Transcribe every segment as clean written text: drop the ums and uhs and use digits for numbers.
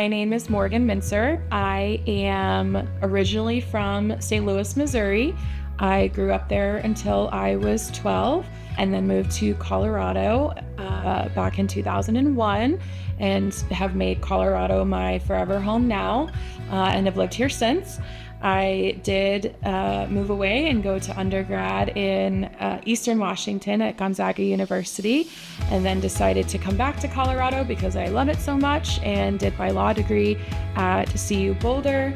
My name is Morgan Minser. I am originally from St. Louis, Missouri. I grew up there until I was 12 and then moved to Colorado back in 2001 and have made Colorado my forever home now and have lived here since. I did move away and go to undergrad in Eastern Washington at Gonzaga University, and then decided to come back to Colorado because I love it so much, and did my law degree at CU Boulder.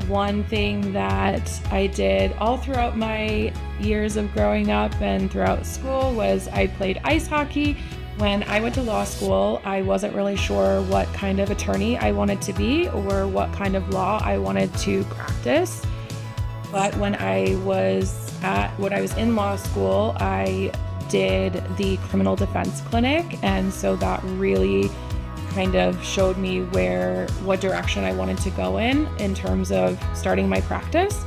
One thing that I did all throughout my years of growing up and throughout school was I played ice hockey. When I went to law school, I wasn't really sure what kind of attorney I wanted to be or what kind of law I wanted to practice. But when I was in law school, I did the criminal defense clinic, and so that really kind of showed me what direction I wanted to go in terms of starting my practice.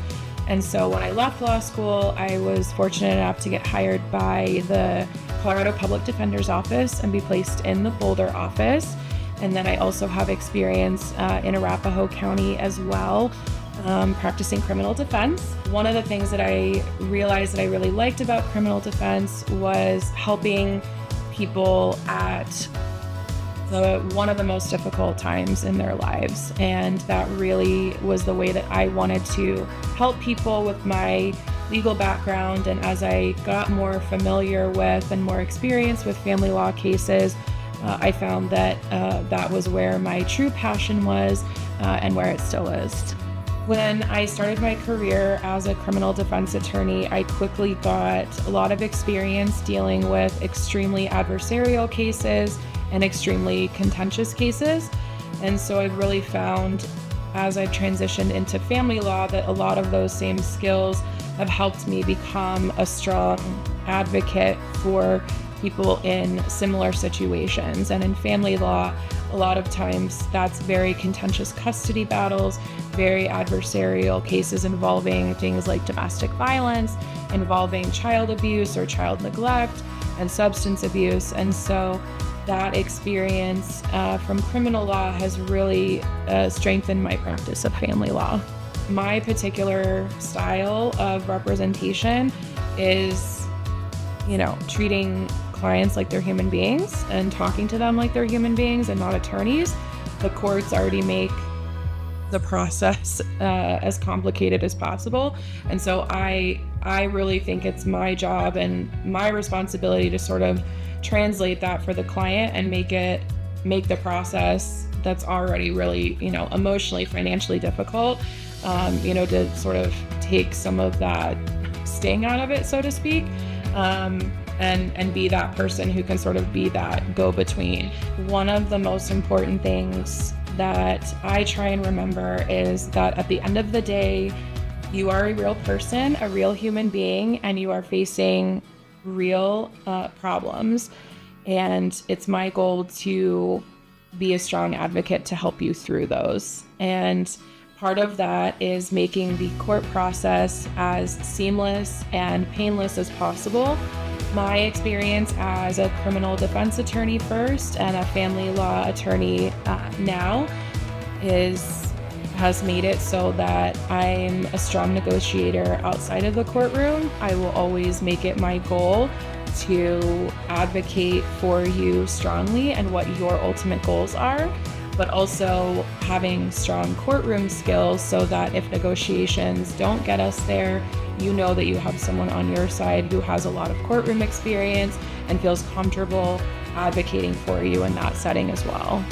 And so when I left law school, I was fortunate enough to get hired by the Colorado Public Defender's Office and be placed in the Boulder office. And then I also have experience in Arapahoe County as well, practicing criminal defense. One of the things that I realized that I really liked about criminal defense was helping people at one of the most difficult times in their lives. And that really was the way that I wanted to help people with my legal background. And as I got more familiar with and more experience with family law cases, I found that that was where my true passion was and where it still is. When I started my career as a criminal defense attorney, I quickly got a lot of experience dealing with extremely adversarial cases and extremely contentious cases. And so I've really found, as I've transitioned into family law, that a lot of those same skills have helped me become a strong advocate for people in similar situations. And in family law, a lot of times that's very contentious custody battles, very adversarial cases involving things like domestic violence, involving child abuse or child neglect, and substance abuse. And so that experience from criminal law has really strengthened my practice of family law. My particular style of representation is, treating clients like they're human beings and talking to them like they're human beings and not attorneys. The courts already make the process as complicated as possible. And so I really think it's my job and my responsibility to sort of translate that for the client and make the process that's already really, emotionally, financially difficult, to sort of take some of that sting out of it, so to speak, and be that person who can sort of be that go-between. One of the most important things that I try and remember is that at the end of the day, you are a real person, a real human being, and you are facing real problems. And it's my goal to be a strong advocate to help you through those. And part of that is making the court process as seamless and painless as possible. My experience as a criminal defense attorney first and a family law attorney now has made it so that I'm a strong negotiator outside of the courtroom. I will always make it my goal to advocate for you strongly and what your ultimate goals are, but also having strong courtroom skills so that if negotiations don't get us there, you know that you have someone on your side who has a lot of courtroom experience and feels comfortable advocating for you in that setting as well.